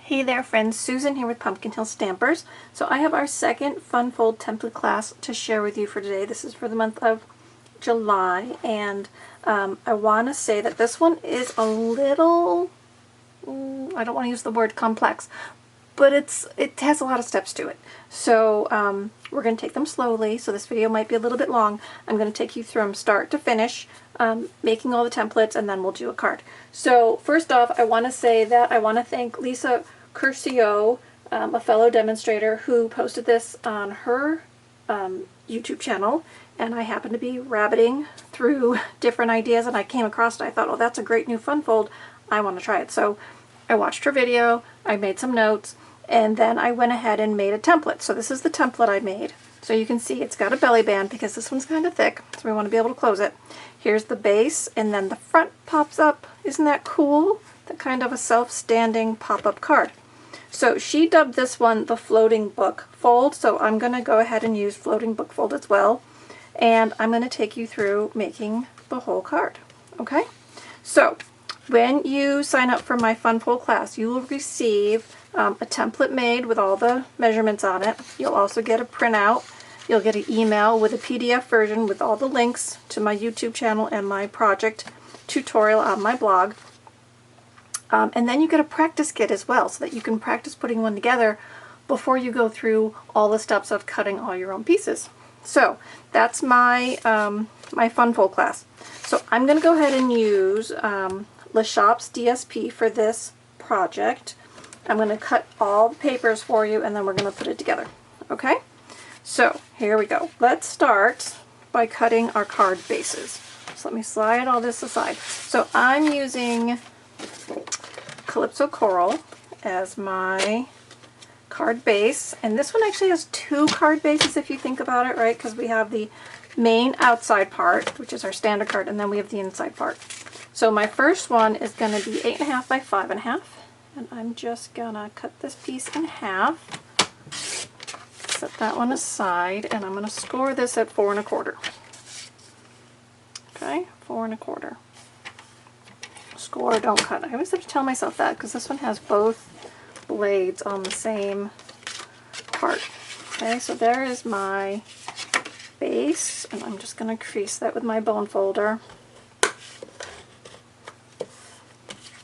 Hey there friends, Susan here with Pumpkin Hill Stampers. So I have our second Fun Fold template class to share with you for today. This is for the month of July, and I want to say that this one is a little, I don't want to use the word complex, but it has a lot of steps to it. So we're going to take them slowly, so this video might be a little bit long. I'm going to take you through them start to finish, making all the templates, and then we'll do a card. So first off, I want to say that I want to thank Lisa Curcio, a fellow demonstrator, who posted this on her YouTube channel, and I happened to be rabbiting through different ideas and I came across it. I thought, oh, that's a great new fun fold. I want to try it. So I watched her video, I made some notes, and then I went ahead and made a template. So this is the template I made. So you can see it's got a belly band because this one's kind of thick, so we want to be able to close it. Here's the base, and then the front pops up. Isn't that cool? The kind of a self-standing pop-up card. So she dubbed this one the floating book fold, so I'm going to go ahead and use floating book fold as well. And I'm going to take you through making the whole card. Okay? So when you sign up for my Fun Fold class, you will receive a template made with all the measurements on it. You'll also get a printout. You'll get an email with a PDF version with all the links to my YouTube channel and my project tutorial on my blog. And then you get a practice kit as well, so that you can practice putting one together before you go through all the steps of cutting all your own pieces. So that's my my Fun Fold class. So I'm going to go ahead and use Le Shop's DSP for this project. I'm going to cut all the papers for you, and then we're going to put it together. Okay? So here we go. Let's start by cutting our card bases. So let me slide all this aside. So I'm using Calypso Coral as my card base, and this one actually has two card bases if you think about it, right? Because we have the main outside part, which is our standard card, and then we have the inside part. So my first one is going to be 8.5 by 5.5, and I'm just gonna cut this piece in half. Set that one aside, and I'm gonna score this at 4 1/4. Okay, 4 1/4. Score, don't cut. I always have to tell myself that because this one has both blades on the same part. Okay, so there is my base, and I'm just going to crease that with my bone folder.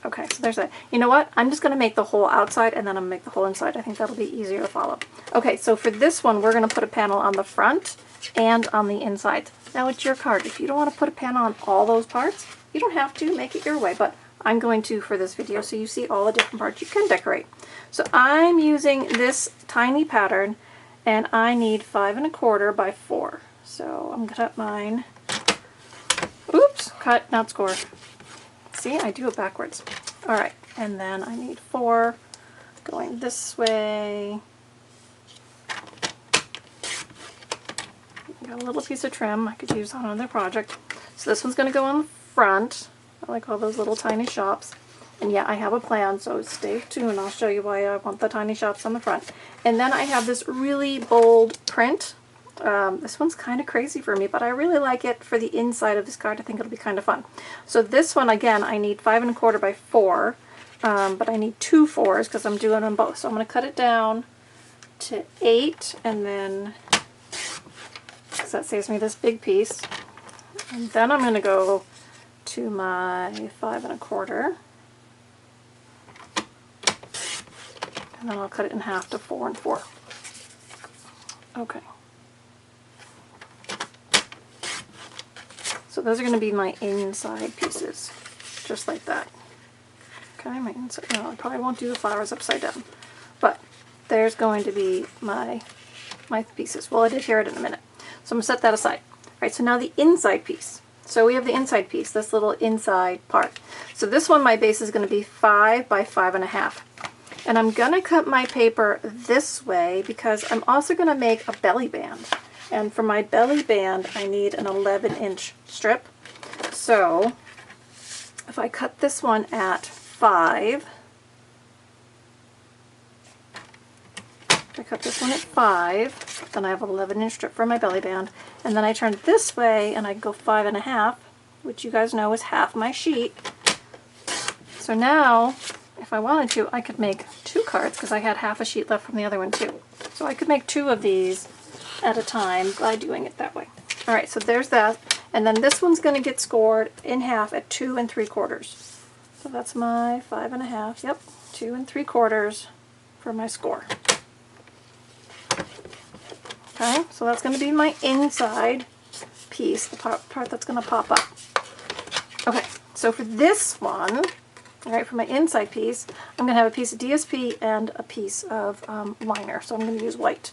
Okay, so there's that. You know what? I'm just going to make the whole outside, and then I'm going to make the whole inside. I think that'll be easier to follow. Okay, so for this one, we're going to put a panel on the front and on the inside. Now it's your card. If you don't want to put a panel on all those parts, you don't have to. Make it your way, but I'm going to for this video so you see all the different parts you can decorate. So I'm using this tiny pattern, and I need 5 1/4 by 4. So I'm going to cut mine. Oops, cut, not score. See, I do it backwards. All right, and then I need 4 going this way. Got a little piece of trim I could use on another project. So this one's going to go on the front. I like all those little tiny shops. And yeah, I have a plan, so stay tuned. I'll show you why I want the tiny shops on the front. And then I have this really bold print. This one's kind of crazy for me, but I really like it for the inside of this card. I think it'll be kind of fun. So this one, again, I need 5 1/4 by 4, but I need 2 4s because I'm doing them both. So I'm going to cut it down to 8, and then, because that saves me this big piece. And then I'm going to go to my 5 1/4, and then I'll cut it in half to 4 and 4. Okay. So those are going to be my inside pieces, just like that. Okay, my inside. No, I probably won't do the flowers upside down, but there's going to be my pieces. Well, I did hear it in a minute, so I'm going to set that aside. All right, so now the inside piece. So we have the inside piece, this little inside part. So this one, my base is going to be 5 by 5 1/2. And I'm going to cut my paper this way because I'm also going to make a belly band. And for my belly band, I need an 11-inch strip. So if I cut this one at 5, if I cut this one at 5, then I have an 11-inch strip for my belly band. And then I turn it this way, and I go 5 1/2, which you guys know is half my sheet. So now if I wanted to, I could make 2 cards because I had half a sheet left from the other one too. So I could make 2 of these at a time by doing it that way. All right, so there's that. And then this one's going to get scored in half at 2 3/4. So that's my 5 1/2. Yep, 2 3/4 for my score. Okay, so that's going to be my inside piece, the part that's going to pop up. Okay, so for this one, all right, for my inside piece, I'm going to have a piece of DSP and a piece of liner. So I'm going to use white.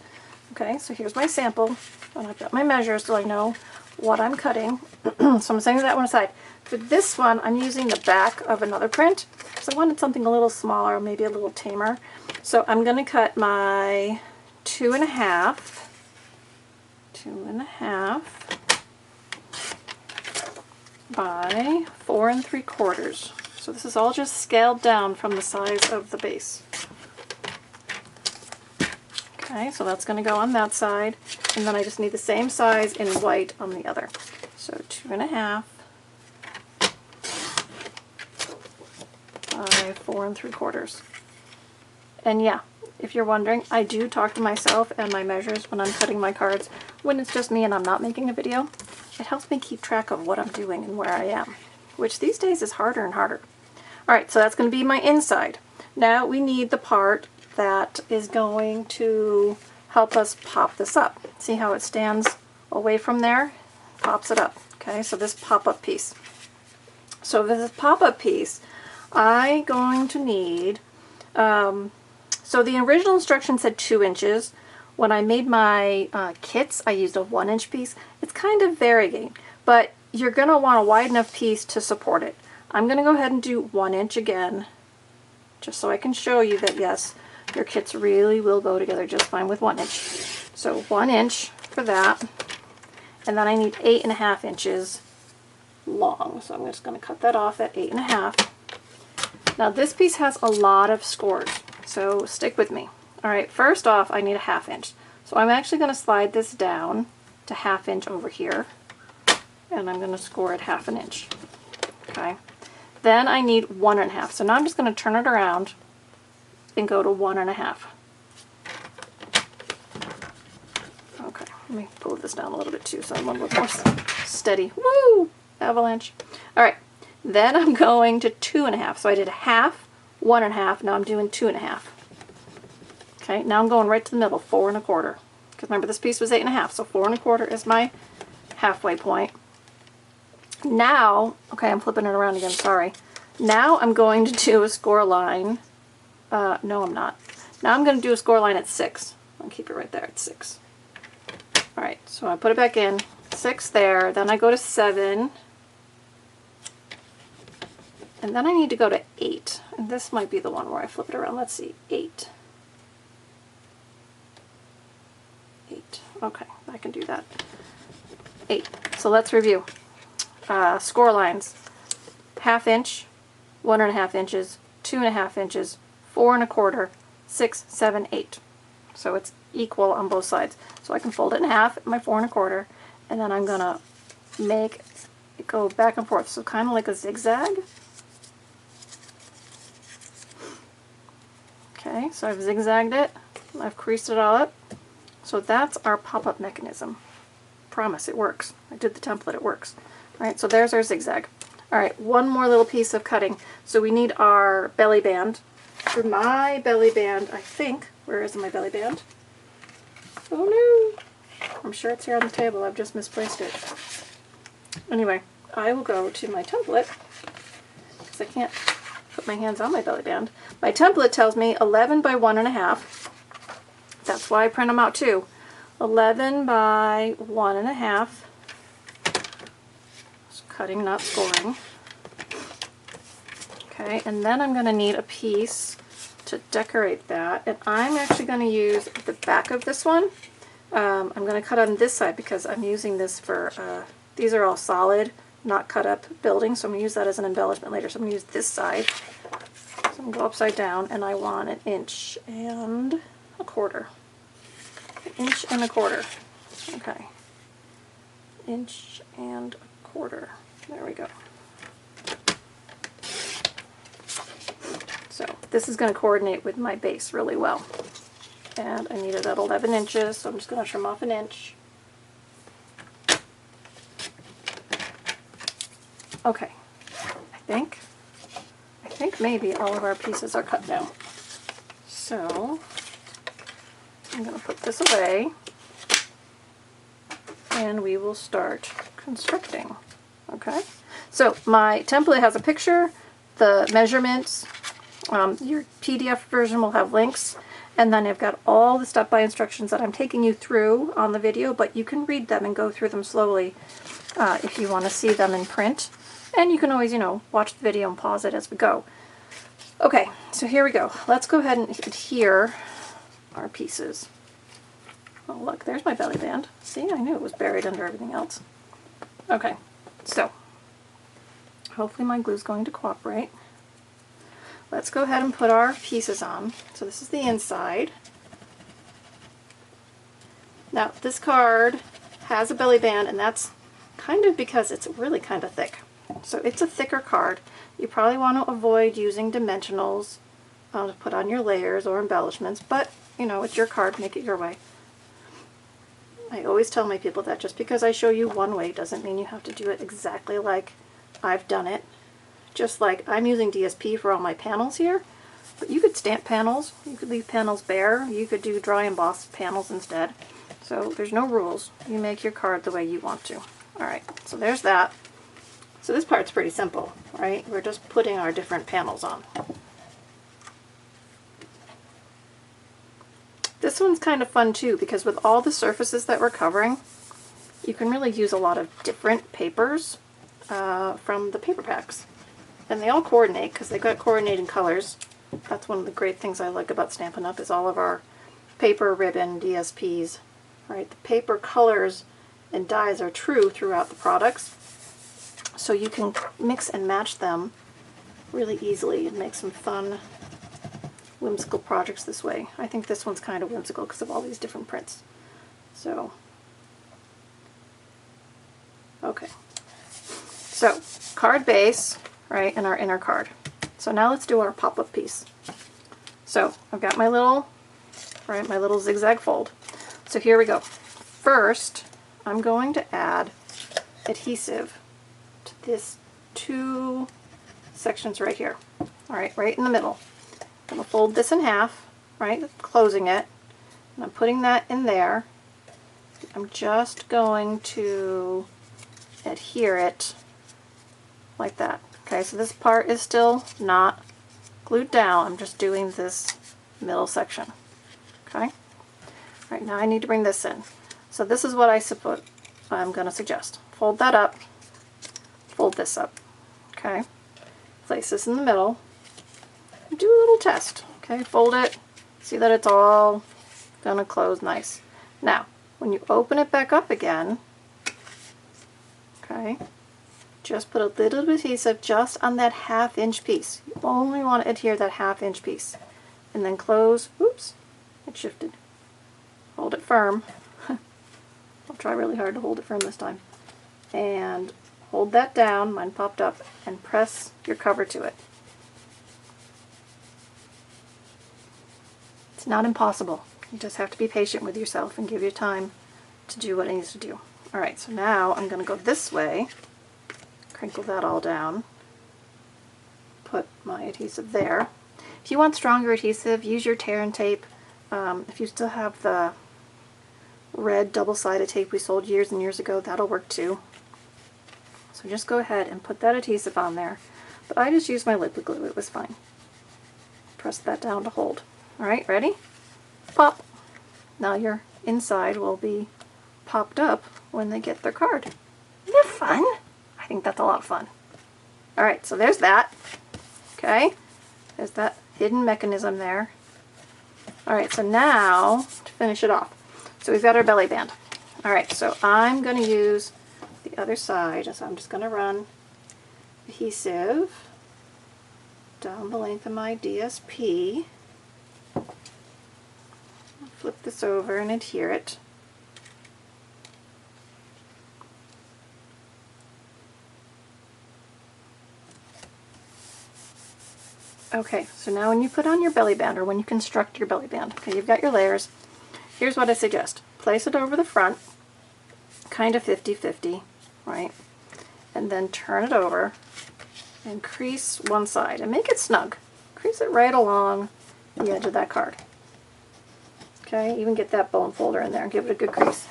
Okay, so here's my sample, and I've got my measures so I know what I'm cutting. So I'm setting that one aside. For this one, I'm using the back of another print, so I wanted something a little smaller, maybe a little tamer. So I'm going to cut my 2 1/2 by 4 3/4. So this is all just scaled down from the size of the base. Okay, so that's going to go on that side, and then I just need the same size in white on the other. So 2 1/2 by 4 3/4. And yeah, if you're wondering, I do talk to myself and my measures when I'm cutting my cards. When it's just me and I'm not making a video, it helps me keep track of what I'm doing and where I am, which these days is harder and harder. All right, so that's going to be my inside. Now we need the part that is going to help us pop this up. See how it stands away from there? Pops it up. Okay, so this pop-up piece. So this pop-up piece, I'm going to need, so the original instruction said 2 inches. When I made my kits, I used a 1-inch piece. It's kind of varying, but you're going to want a wide enough piece to support it. I'm going to go ahead and do 1 inch again, just so I can show you that yes, your kits really will go together just fine with 1 inch. So 1 inch for that, and then I need 8 1/2 inches long. So I'm just going to cut that off at 8 1/2. Now this piece has a lot of scores, so stick with me. All right, first off, I need a 1/2 inch. So I'm actually going to slide this down to 1/2 inch over here, and I'm going to score it 1/2 inch. Okay. Then I need 1 1/2. So now I'm just going to turn it around and go to 1 1/2. Okay, let me pull this down a little bit too so I'm a little more steady. Woo! Avalanche. All right, then I'm going to 2 1/2. So I did 1/2, 1 1/2. Now I'm doing 2 1/2. Okay, now I'm going right to the middle, 4 1/4. Because remember, this piece was 8 1/2, so 4 1/4 is my halfway point. Now, okay, I'm flipping it around again, sorry. Now I'm going to do a score line. No, I'm not. Now I'm going to do a score line at 6. I'll keep it right there at 6. All right, so I put it back in, 6 there, then I go to 7, and then I need to go to 8. And this might be the one where I flip it around. Let's see, 8. 8. Okay, I can do that. 8. So let's review. Score lines: 1/2 inch, 1 1/2 inches, 2 1/2 inches, 4 1/4, 6, 7, 8. So it's equal on both sides. So I can fold it in half at my 4 1/4, and then I'm gonna make it go back and forth. So kind of like a zigzag. Okay, so I've zigzagged it. I've creased it all up. So that's our pop-up mechanism. Promise, it works. I did the template, it works. All right, so there's our zigzag. All right, one more little piece of cutting. So we need our belly band. For my belly band, I think, where is my belly band? Oh no! I'm sure it's here on the table, I've just misplaced it. Anyway, I will go to my template, because I can't put my hands on my belly band. My template tells me 11 by 1 1/2. That's why I print them out too. 11 by 1 1/2. Cutting, not scoring. Okay, and then I'm going to need a piece to decorate that, and I'm actually going to use the back of this one. I'm going to cut on this side because I'm using this for, these are all solid, not cut up buildings, so I'm going to use that as an embellishment later. So I'm going to use this side. So I'm going to go upside down, and I want 1 1/4 inches. 1 1/4 inches. Okay. 1 1/4 inches. There we go. So this is going to coordinate with my base really well. And I need it at 11 inches, so I'm just going to trim off an inch. Okay, I think maybe all of our pieces are cut now. So I'm going to put this away and we will start constructing. Okay, so my template has a picture, the measurements, your PDF version will have links, and then I've got all the step-by instructions that I'm taking you through on the video, but you can read them and go through them slowly if you want to see them in print. And you can always, watch the video and pause it as we go. Okay, so here we go. Let's go ahead and adhere our pieces. Oh, look, there's my belly band. See, I knew it was buried under everything else. Okay, so hopefully my glue's going to cooperate. Let's go ahead and put our pieces on. So this is the inside. Now, this card has a belly band, and that's kind of because it's really kind of thick. So it's a thicker card. You probably want to avoid using dimensionals to put on your layers or embellishments, but it's your card, make it your way. I always tell my people that just because I show you one way doesn't mean you have to do it exactly like I've done it. Just like I'm using DSP for all my panels here, but you could stamp panels, you could leave panels bare, you could do dry emboss panels instead. So there's no rules. You make your card the way you want to. Alright, so there's that. So this part's pretty simple, right? We're just putting our different panels on. This one's kind of fun too, because with all the surfaces that we're covering, you can really use a lot of different papers from the paper packs. And they all coordinate because they've got coordinating colors. That's one of the great things I like about Stampin' Up! Is all of our paper, ribbon, DSPs. Right? The paper colors and dyes are true throughout the products. So you can mix and match them really easily and make some fun, whimsical projects this way. I think this one's kind of whimsical because of all these different prints. So, okay. So, card base, right, and our inner card. So now let's do our pop-up piece. So I've got my little zigzag fold. So here we go. First, I'm going to add adhesive to this two sections right here. All right, right in the middle. I'm going to fold this in half, right, closing it, and I'm putting that in there. I'm just going to adhere it like that. Okay, so this part is still not glued down. I'm just doing this middle section. Okay. All right, now I need to bring this in. So this is what I'm going to suggest. Fold that up. Fold this up. Okay. Place this in the middle. Do a little test. Okay, fold it. See that it's all going to close nice. Now, when you open it back up again, okay, just put a little bit of adhesive just on that half-inch piece. You only want to adhere that half-inch piece. And then close. Oops, it shifted. Hold it firm. I'll try really hard to hold it firm this time. And hold that down, mine popped up, and press your cover to it. It's not impossible. You just have to be patient with yourself and give your time to do what it needs to do. Alright, so now I'm going to go this way, crinkle that all down, put my adhesive there. If you want stronger adhesive, use your tear and tape. If you still have the red double-sided tape we sold years and years ago, that'll work too. So just go ahead and put that adhesive on there. But I just used my liquid glue, it was fine. Press that down to hold. Alright, ready? Pop! Now your inside will be popped up when they get their card. Isn't that fun? I think that's a lot of fun. Alright, so there's that. Okay, there's that hidden mechanism there. Alright, so now to finish it off. So we've got our belly band. Alright, so I'm going to use the other side. So I'm just going to run adhesive down the length of my DSP. Flip this over and adhere it. Okay, so now when you put on your belly band, or when you construct your belly band, okay, you've got your layers. Here's what I suggest. Place it over the front, kind of 50-50, right? And then turn it over and crease one side and make it snug. Crease it right along the edge of that card. Okay, even get that bone folder in there and give it a good crease.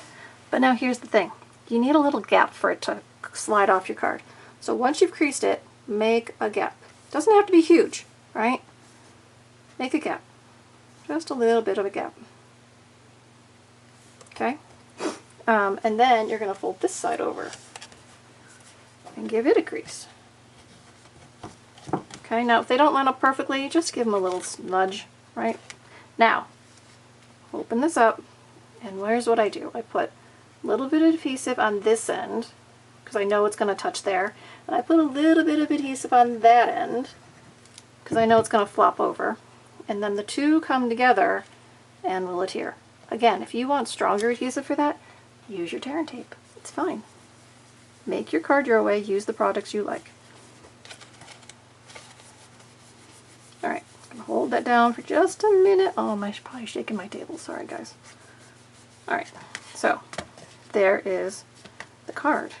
But now here's the thing. You need a little gap for it to slide off your card. So once you've creased it, make a gap. Doesn't have to be huge, right? Make a gap. Just a little bit of a gap. Okay? And then you're going to fold this side over and give it a crease. Okay, now if they don't line up perfectly, just give them a little nudge, right? Now, open this up, and here's what I do. I put a little bit of adhesive on this end, because I know it's going to touch there, and I put a little bit of adhesive on that end, because I know it's going to flop over, and then the two come together and will adhere. Again, if you want stronger adhesive for that, use your tear and tape. It's fine. Make your card your way, use the products you like. Alright, I'm going to hold that down for just a minute. Oh, I'm probably shaking my table. Sorry, guys. Alright, so there is the card.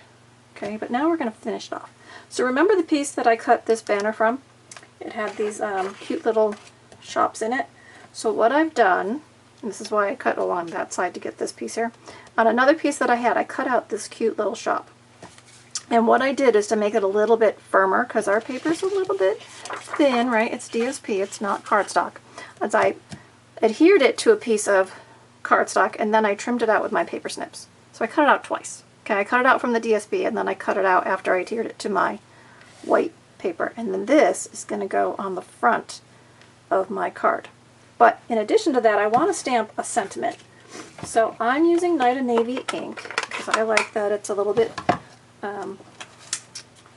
Okay, but now we're going to finish it off. So remember the piece that I cut this banner from? It had these cute little shops in it. So what I've done, and this is why I cut along that side to get this piece here, on another piece that I had, I cut out this cute little shop. And what I did is to make it a little bit firmer, because our paper's a little bit thin, right? It's DSP, it's not cardstock. As I adhered it to a piece of cardstock, and then I trimmed it out with my paper snips. So I cut it out twice. Okay, I cut it out from the DSP, and then I cut it out after I adhered it to my white paper. And then this is going to go on the front of my card. But in addition to that, I want to stamp a sentiment. So I'm using Night of Navy ink, because I like that it's a little bit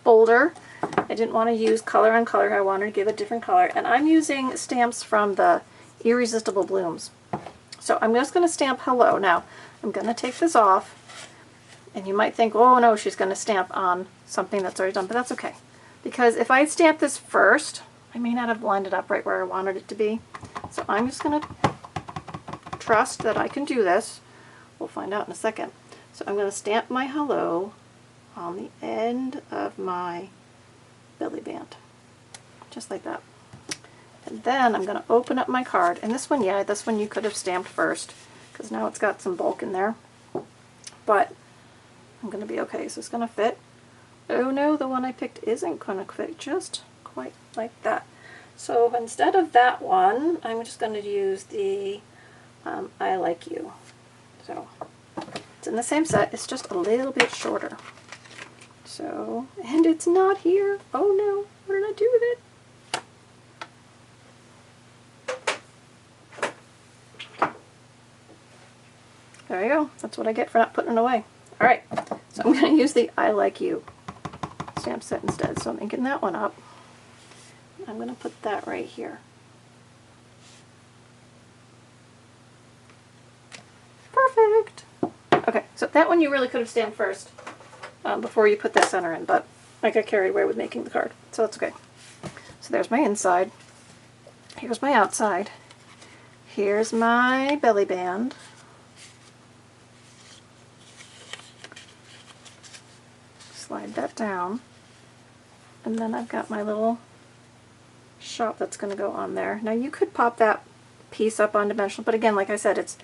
bolder. I didn't want to use color on color. I wanted to give a different color. And I'm using stamps from the Irresistible Blooms. So I'm just going to stamp hello. Now, I'm going to take this off. And you might think, oh no, she's going to stamp on something that's already done. But that's okay. Because if I had stamped this first, I may not have lined it up right where I wanted it to be. So I'm just going to trust that I can do this. We'll find out in a second. So I'm going to stamp my hello on the end of my belly band, just like that. And then I'm going to open up my card, and this one, yeah, this one you could have stamped first, because now it's got some bulk in there, but I'm going to be okay, so it's going to fit. Oh no, the one I picked isn't going to fit just quite like that. So instead of that one, I'm just going to use the I Like You. So it's in the same set, it's just a little bit shorter. So, and it's not here. Oh no, what did I do with it? There you go. That's what I get for not putting it away. Alright, so I'm going to use the I Like You stamp set instead. So I'm inking that one up. I'm going to put that right here. Perfect! Okay, so that one you really could have stamped first. Before you put that center in, but I got carried away with making the card, so that's okay. So there's my inside. Here's my outside. Here's my belly band. Slide that down. And then I've got my little shop that's going to go on there. Now you could pop that piece up on dimensional, but again, like I said, it's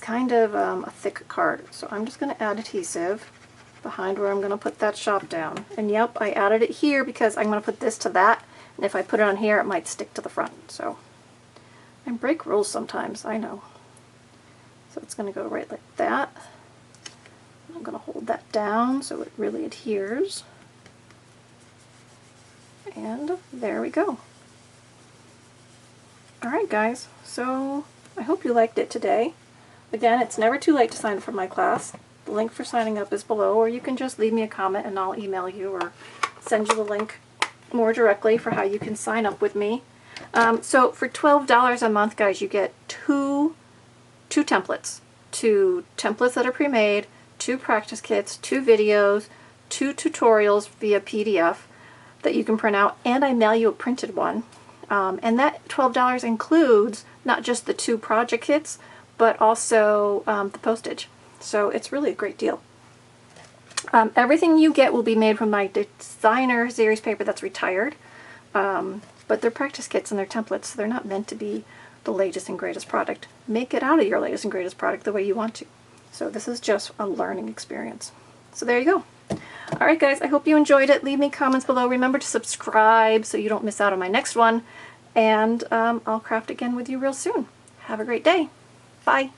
kind of a thick card. So I'm just going to add adhesive behind where I'm going to put that shop down. And yep, I added it here because I'm going to put this to that, and if I put it on here it might stick to the front. So I break rules sometimes, I know. So it's going to go right like that. I'm going to hold that down so it really adheres. And there we go. Alright guys, so I hope you liked it today. Again, it's never too late to sign up for my class. The link for signing up is below, or you can just leave me a comment and I'll email you or send you the link more directly for how you can sign up with me. So for $12 a month, guys, you get two templates. 2 templates that are pre-made, 2 practice kits, 2 videos, 2 tutorials via PDF that you can print out, and I mail you a printed one. And that $12 includes not just the 2 project kits, but also the postage. So it's really a great deal. Everything you get will be made from my designer series paper that's retired. But they're practice kits and they're templates, so they're not meant to be the latest and greatest product. Make it out of your latest and greatest product the way you want to. So this is just a learning experience. So there you go. Alright guys, I hope you enjoyed it. Leave me comments below. Remember to subscribe so you don't miss out on my next one. And I'll craft again with you real soon. Have a great day. Bye.